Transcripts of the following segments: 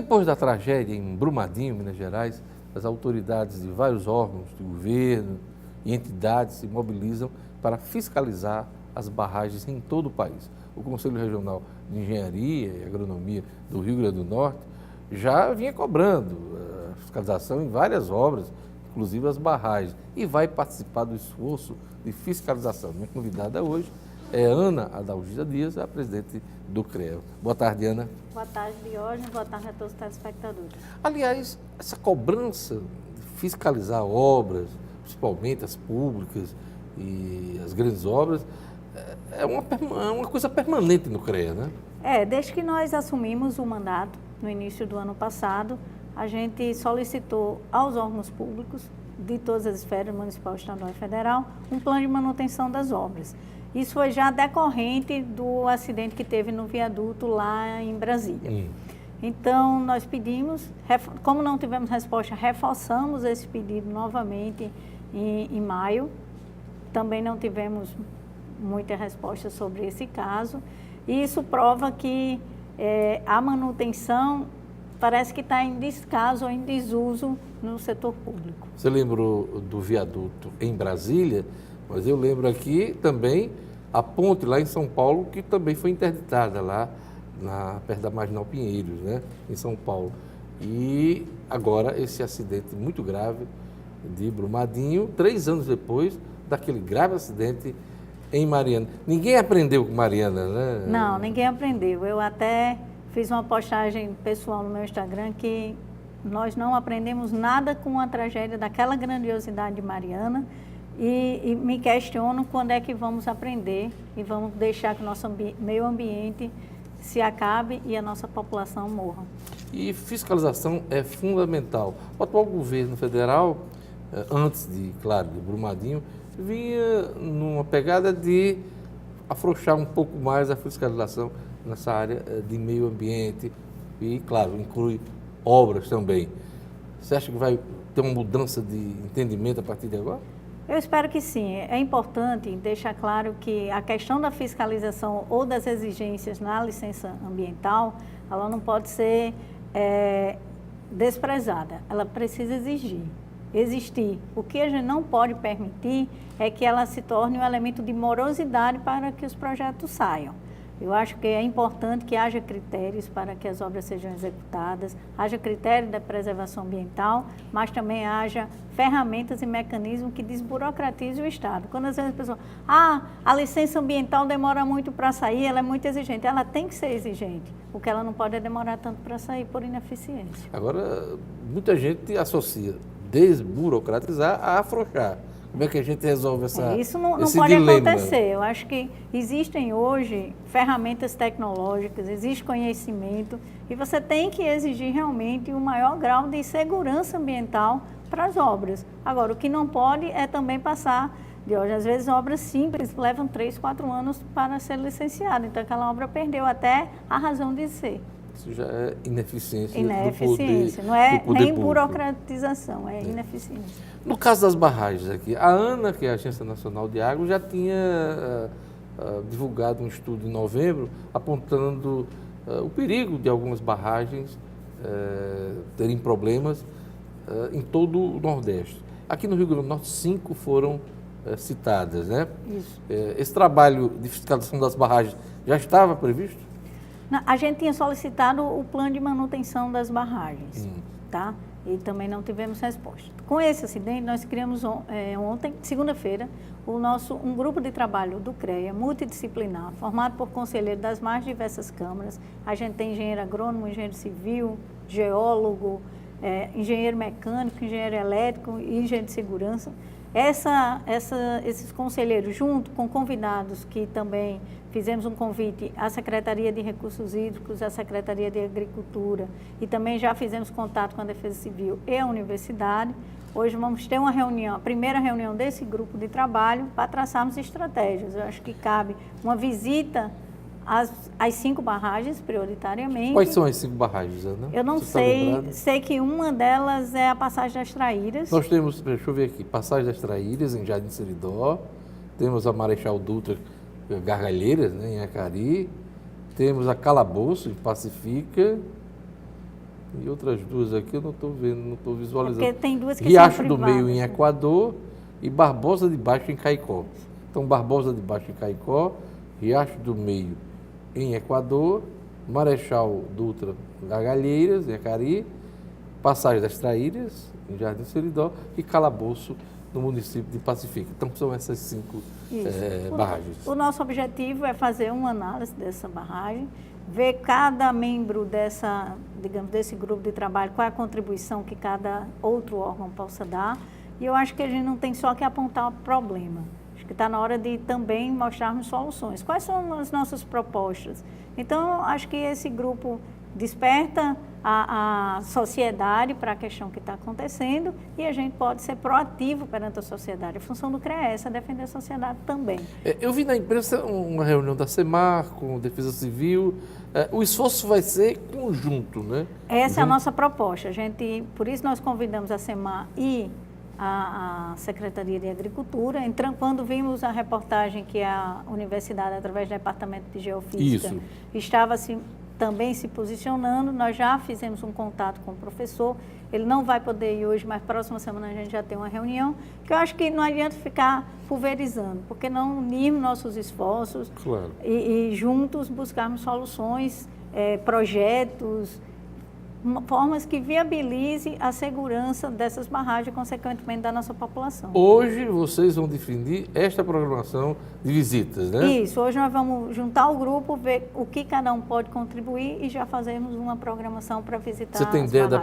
Depois da tragédia em Brumadinho, Minas Gerais, as autoridades de vários órgãos de governo e entidades se mobilizam para fiscalizar as barragens em todo o país. O Conselho Regional de Engenharia e Agronomia do Rio Grande do Norte já vinha cobrando a fiscalização em várias obras, inclusive as barragens, e vai participar do esforço de fiscalização. Minha convidada hoje é Ana Adalgisa Dias, a presidente do CREA. Boa tarde, Ana. Boa tarde, Diógenes. Boa tarde a todos os telespectadores. Aliás, essa cobrança de fiscalizar obras, principalmente as públicas e as grandes obras, é uma coisa permanente no CREA, né? Desde que nós assumimos o mandato, no início do ano passado, a gente solicitou aos órgãos públicos de todas as esferas, municipal, estadual e federal, um plano de manutenção das obras. Isso foi já decorrente do acidente que teve no viaduto lá em Brasília. Então, nós pedimos, como não tivemos resposta, reforçamos esse pedido novamente em maio. Também não tivemos muita resposta sobre esse caso. E isso prova que a manutenção parece que está em descaso ou em desuso no setor público. Você lembrou do viaduto em Brasília, mas eu lembro aqui também a ponte lá em São Paulo, que também foi interditada lá perto da Marginal Pinheiros, né, em São Paulo. E agora esse acidente muito grave de Brumadinho, 3 anos depois daquele grave acidente em Mariana. Ninguém aprendeu com Mariana, né? Não, ninguém aprendeu. Eu até fiz uma postagem pessoal no meu Instagram que nós não aprendemos nada com a tragédia daquela grandiosidade de Mariana e me questiono quando é que vamos aprender e vamos deixar que o nosso meio ambiente se acabe e a nossa população morra. E fiscalização é fundamental. O atual governo federal, antes de Brumadinho, vinha numa pegada de afrouxar um pouco mais a fiscalização nessa área de meio ambiente e, claro, inclui obras também. Você acha que vai ter uma mudança de entendimento a partir de agora? Eu espero que sim. É importante deixar claro que a questão da fiscalização ou das exigências na licença ambiental, ela não pode ser desprezada. Ela precisa existir. O que a gente não pode permitir é que ela se torne um elemento de morosidade para que os projetos saiam. Eu acho que é importante que haja critérios para que as obras sejam executadas, haja critério da preservação ambiental, mas também haja ferramentas e mecanismos que desburocratizem o Estado. Quando às vezes a pessoa, a licença ambiental demora muito para sair, ela é muito exigente. Ela tem que ser exigente, o que ela não pode demorar tanto para sair por ineficiência. Agora, muita gente associa desburocratizar a afrouxar. Como é que a gente resolve isso não esse pode dilema? acontecer. Eu acho que existem hoje ferramentas tecnológicas, existe conhecimento e você tem que exigir realmente o maior grau de segurança ambiental para as obras. Agora, o que não pode é também passar de hoje. Às vezes, obras simples levam 3, 4 anos para ser licenciada. Então, aquela obra perdeu até a razão de ser. Isso já é ineficiência Ineficiência, do poder, não é do poder nem público. burocratização, é ineficiência. No caso das barragens aqui, a ANA, que é a Agência Nacional de Água, já tinha divulgado um estudo em novembro apontando o perigo de algumas barragens terem problemas em todo o Nordeste. Aqui no Rio Grande do Norte, 5 foram citadas, né? Isso. Esse trabalho de fiscalização das barragens já estava previsto? A gente tinha solicitado o plano de manutenção das barragens, tá? E também não tivemos resposta. Com esse acidente, nós criamos ontem, segunda-feira, um grupo de trabalho do CREA, multidisciplinar, formado por conselheiros das mais diversas câmaras. A gente tem engenheiro agrônomo, engenheiro civil, geólogo, engenheiro mecânico, engenheiro elétrico e engenheiro de segurança. Esses conselheiros, junto com convidados que também fizemos um convite à Secretaria de Recursos Hídricos, à Secretaria de Agricultura e também já fizemos contato com a Defesa Civil e a Universidade. Hoje vamos ter uma reunião, a primeira reunião desse grupo de trabalho para traçarmos estratégias. Eu acho que cabe uma visita às 5 barragens, prioritariamente. Quais são as 5 barragens, Ana? Eu não sei, sei que uma delas é a Passagem das Traíras. Nós temos, deixa eu ver aqui, Passagem das Traíras, em Jardim Seridó, temos a Marechal Dutra Gargalheiras, né, em Acari, temos a Calabouço, em Pacifica, E outras duas aqui eu não estou vendo, não estou visualizando. Porque tem duas que Riacho são do privadas, Meio em Equador e Barbosa de Baixo em Caicó. Então, Barbosa de Baixo em Caicó, Riacho do Meio em Equador, Marechal Dutra Gargalheiras, em Acari, Passagem das Traíras, em Jardim Seridó, e Calabouço, no município de Pacifica. Então, são essas 5 barragens. O nosso objetivo é fazer uma análise dessa barragem, ver cada membro dessa, digamos, desse grupo de trabalho, qual é a contribuição que cada outro órgão possa dar. E eu acho que a gente não tem só que apontar o problema. Acho que está na hora de também mostrarmos soluções. Quais são as nossas propostas? Então, acho que esse grupo desperta a sociedade para a questão que está acontecendo e a gente pode ser proativo perante a sociedade. A função do CREA é essa, defender a sociedade também. Eu vi na imprensa uma reunião da SEMAR com Defesa Civil. O esforço vai ser conjunto, né? Essa é a nossa proposta. Por isso nós convidamos a SEMAR e a Secretaria de Agricultura. Quando vimos a reportagem que a universidade, através do Departamento de Geofísica, estava também se posicionando, nós já fizemos um contato com o professor. Ele não vai poder ir hoje, mas próxima semana a gente já tem uma reunião, que eu acho que não adianta ficar pulverizando, porque não unirmos nossos esforços e juntos buscarmos soluções, projetos, formas que viabilizem a segurança dessas barragens e, consequentemente, da nossa população. Hoje vocês vão definir esta programação de visitas, né? Isso, hoje nós vamos juntar o grupo, ver o que cada um pode contribuir e já fazemos uma programação para visitar. Você tem ideia da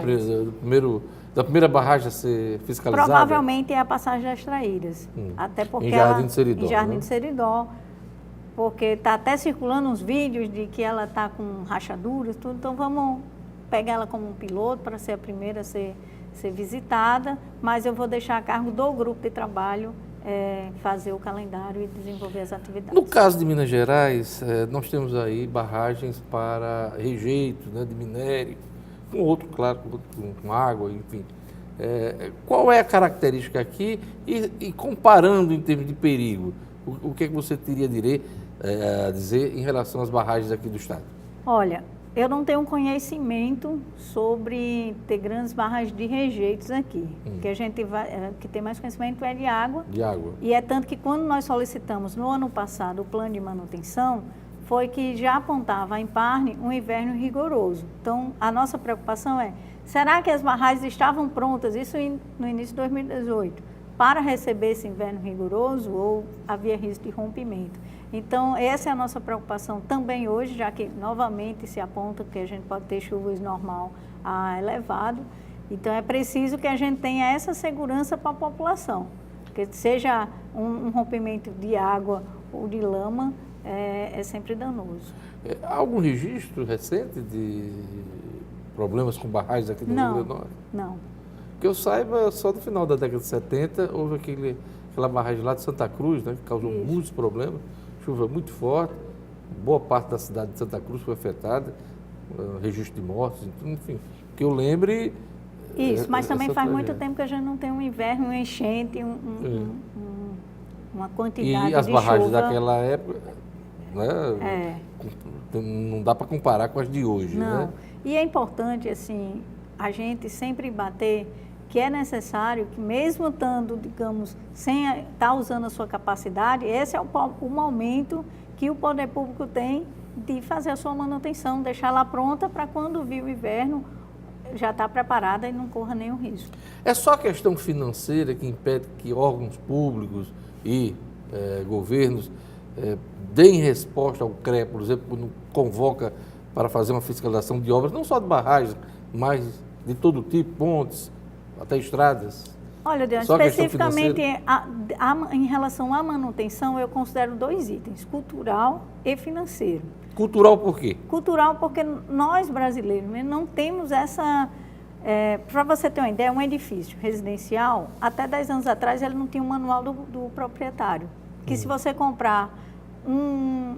primeira barragem a ser fiscalizada? Provavelmente é a Passagem das Traíras. Até porque em Jardim de Seridó. Em Jardim de Seridó. Porque está até circulando uns vídeos de que ela está com rachaduras, tudo, então vamos pegar ela como um piloto para ser a primeira a ser visitada, mas eu vou deixar a cargo do grupo de trabalho fazer o calendário e desenvolver as atividades. No caso de Minas Gerais, nós temos aí barragens para rejeito, né, de minério, com outro, claro, com água, enfim. Qual é a característica aqui e comparando em termos de perigo, o que é que você teria a dizer em relação às barragens aqui do estado? Olha, eu não tenho conhecimento sobre ter grandes barragens de rejeitos aqui. O que a gente que tem mais conhecimento é de água. De água. E é tanto que quando nós solicitamos no ano passado o plano de manutenção, foi que já apontava a Imparne um inverno rigoroso. Então, a nossa preocupação é, será que as barragens estavam prontas, isso no início de 2018, para receber esse inverno rigoroso ou havia risco de rompimento? Então, essa é a nossa preocupação também hoje, já que novamente se aponta que a gente pode ter chuvas normal a elevado. Então, é preciso que a gente tenha essa segurança para a população. Que seja um rompimento de água ou de lama, é sempre danoso. Há algum registro recente de problemas com barragens aqui no Rio Grande do Norte? Não. Que eu saiba, só no final da década de 70, houve aquela barragem lá de Santa Cruz, né, que causou muitos problemas. Chuva muito forte, boa parte da cidade de Santa Cruz foi afetada, registro de mortes, enfim, que eu lembre... Isso, mas também faz muito tempo que a gente não tem um inverno, um enchente, uma quantidade de chuva. E as barragens daquela época, né, não dá para comparar com as de hoje, não. Né? E é importante, assim, a gente sempre bater que é necessário que mesmo estando, digamos, sem estar usando a sua capacidade, esse é o momento que o poder público tem de fazer a sua manutenção, deixar ela pronta para quando vir o inverno já estar preparada e não corra nenhum risco. É só a questão financeira que impede que órgãos públicos e governos deem resposta ao CREA, por exemplo, quando convoca para fazer uma fiscalização de obras, não só de barragens, mas de todo tipo, pontes, até estradas? Olha, Deus, especificamente em relação à manutenção, eu considero 2 itens, cultural e financeiro. Cultural por quê? Cultural porque nós brasileiros não temos essa... para você ter uma ideia, um edifício residencial, até 10 anos atrás, ele não tinha um manual do proprietário. Que se você comprar um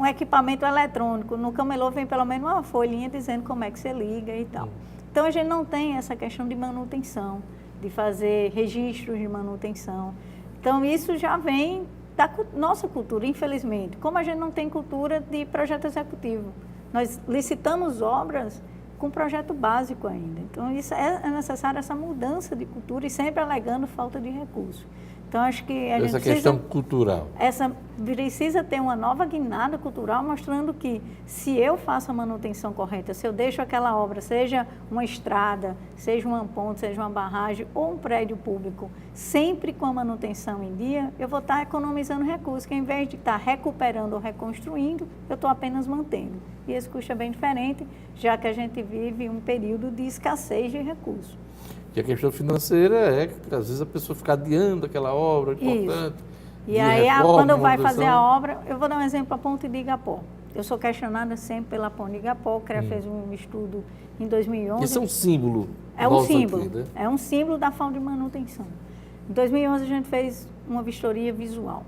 equipamento eletrônico, no camelô vem pelo menos uma folhinha dizendo como é que você liga e tal. Então, a gente não tem essa questão de manutenção, de fazer registros de manutenção. Então, isso já vem da nossa cultura, infelizmente. Como a gente não tem cultura de projeto executivo. Nós licitamos obras com um projeto básico ainda. Então, isso é necessário essa mudança de cultura e sempre alegando falta de recursos. Então, acho que a gente questão cultural. Precisa ter uma nova guinada cultural mostrando que se eu faço a manutenção correta, se eu deixo aquela obra, seja uma estrada, seja uma ponte, seja uma barragem ou um prédio público, sempre com a manutenção em dia, eu vou estar economizando recursos, que em vez de estar recuperando ou reconstruindo, eu estou apenas mantendo. E esse custo é bem diferente, já que a gente vive um período de escassez de recursos. E a questão financeira é que, às vezes, a pessoa fica adiando aquela obra importante. Isso. E aí, quando vai fazer a obra, eu vou dar um exemplo, a ponte de Igapó. Eu sou questionada sempre pela ponte de Igapó, o CREA fez um estudo em 2011. Isso é um símbolo. É um símbolo, aqui, né? É um símbolo da falta de manutenção. Em 2011, a gente fez uma vistoria visual,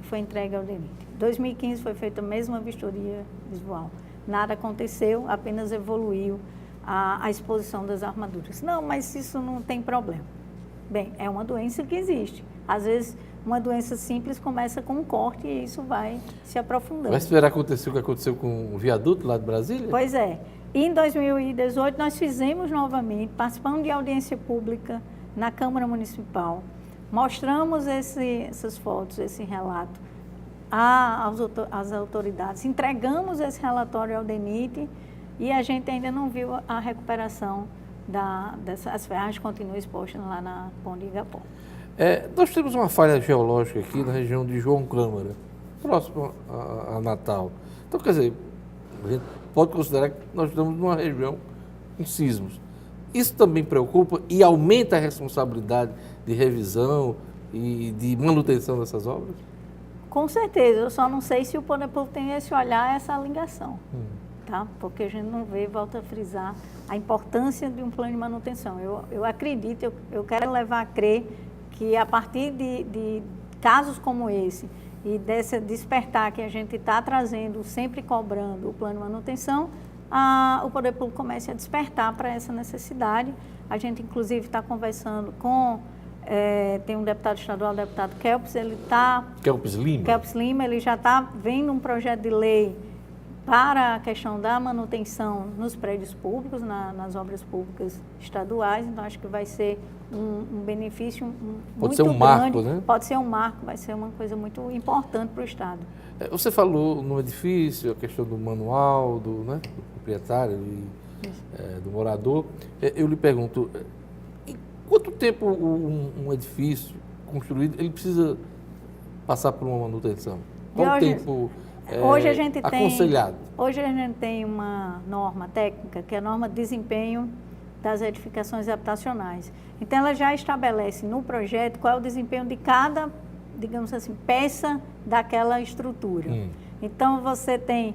foi entregue ao DENIT. Em 2015, foi feita a mesma vistoria visual. Nada aconteceu, apenas evoluiu a exposição das armaduras. Não, mas isso não tem problema. Bem, é uma doença que existe. Às vezes, uma doença simples começa com um corte e isso vai se aprofundando. Vai esperar acontecer o que aconteceu com o viaduto lá de Brasília? Pois é. E em 2018, nós fizemos novamente, participando de audiência pública na Câmara Municipal, mostramos essas fotos, esse relato às autoridades, entregamos esse relatório ao DENIT e a gente ainda não viu a recuperação as ferragens continuam expostas lá na ponte de Igapó. Nós temos uma falha geológica aqui na região de João Câmara, próximo a Natal. Então, quer dizer, a gente pode considerar que nós estamos numa região com sismos. Isso também preocupa e aumenta a responsabilidade de revisão e de manutenção dessas obras? Com certeza, eu só não sei se o Poder Público tem esse olhar, essa ligação. Tá? Porque a gente não vê, volta a frisar, a importância de um plano de manutenção. Eu acredito, eu quero levar a crer que a partir de casos como esse e desse despertar que a gente está trazendo, sempre cobrando o plano de manutenção, o Poder Público comece a despertar para essa necessidade. A gente, inclusive, está conversando com... tem um deputado estadual, o deputado Kelps, ele está... Kelps Lima, ele já está vendo um projeto de lei para a questão da manutenção nos prédios públicos, nas obras públicas estaduais. Então, acho que vai ser um benefício muito grande. Pode ser um marco, né? Pode ser um marco, vai ser uma coisa muito importante para o Estado. Você falou no edifício, a questão do manual, do proprietário e do morador. Eu lhe pergunto, em quanto tempo um edifício construído, ele precisa passar por uma manutenção? Qual o tempo... Hoje a gente aconselhado? Hoje a gente tem uma norma técnica, que é a norma de desempenho das edificações habitacionais. Então, ela já estabelece no projeto qual é o desempenho de cada, digamos assim, peça daquela estrutura. Então, você tem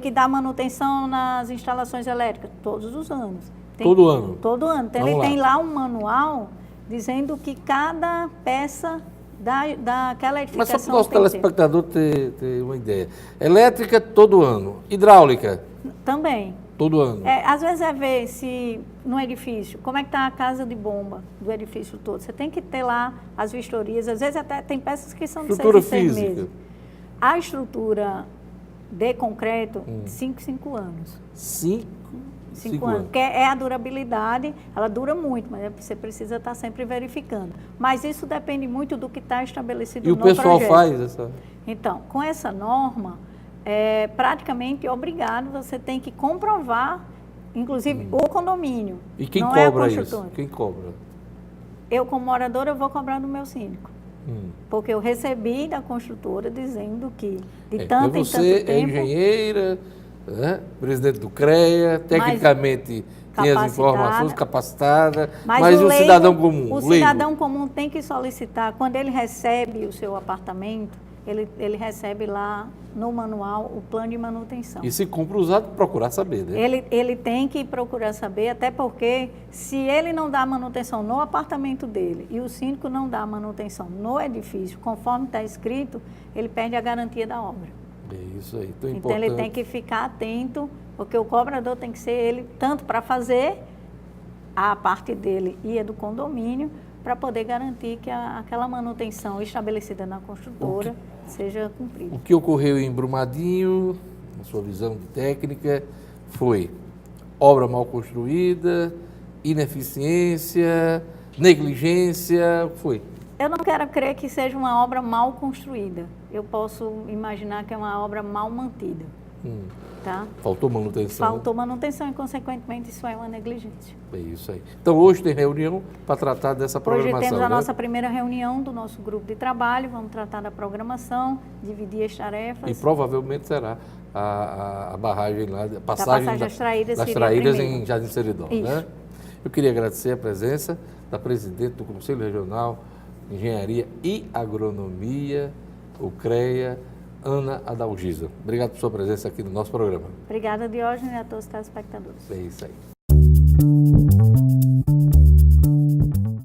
que dar manutenção nas instalações elétricas todos os anos. Todo ano? Todo ano. Então, ele tem lá um manual dizendo que cada peça daquela edificação... Mas só para o nosso telespectador ter uma ideia. Elétrica, todo ano. Hidráulica? Também. Todo ano. Às vezes ver se no edifício, como é que está a casa de bomba do edifício todo. Você tem que ter lá as vistorias. Às vezes até tem peças que são de 6 em 6 meses. A estrutura de concreto, 5 anos. 5 anos, porque é a durabilidade, ela dura muito, mas você precisa estar sempre verificando. Mas isso depende muito do que está estabelecido no projeto. E o pessoal faz essa... Então, com essa norma, praticamente obrigado, você tem que comprovar, inclusive, o condomínio. E quem cobra isso? Quem cobra? Eu, como moradora, eu vou cobrar do meu síndico. Porque eu recebi da construtora dizendo que de tanto em tanto tempo... Você é engenheira... presidente do CREA, tecnicamente tem as informações, capacitada, mas o cidadão comum? O cidadão comum tem que solicitar, quando ele recebe o seu apartamento, ele recebe lá no manual o plano de manutenção. E se cumpre usado, procurar saber, né? Ele tem que procurar saber, até porque se ele não dá manutenção no apartamento dele e o síndico não dá manutenção no edifício, conforme está escrito, ele perde a garantia da obra. É isso aí, tão importante. Então, ele tem que ficar atento, porque o cobrador tem que ser ele, tanto para fazer a parte dele e a do condomínio, para poder garantir que aquela manutenção estabelecida na construtora seja cumprida. O que ocorreu em Brumadinho, na sua visão de técnica, foi obra mal construída, ineficiência, negligência, o que foi? Eu não quero crer que seja uma obra mal construída. Eu posso imaginar que é uma obra mal mantida. Tá? Faltou manutenção. Faltou manutenção e, consequentemente, isso é uma negligência. É isso aí. Então, hoje tem reunião para tratar dessa programação, Hoje temos a né? nossa primeira reunião do nosso grupo de trabalho, vamos tratar da programação, dividir as tarefas. E provavelmente será a barragem lá, a passagem das Traíras das seria a Traíras primeira. em Jardim Seridó, Isso. né? Eu queria agradecer a presença da presidente do Conselho Regional de Engenharia e Agronomia, o CREA, Ana Adalgisa. Obrigado por sua presença aqui no nosso programa. Obrigada, Diógenes, e a todos os telespectadores. É isso aí.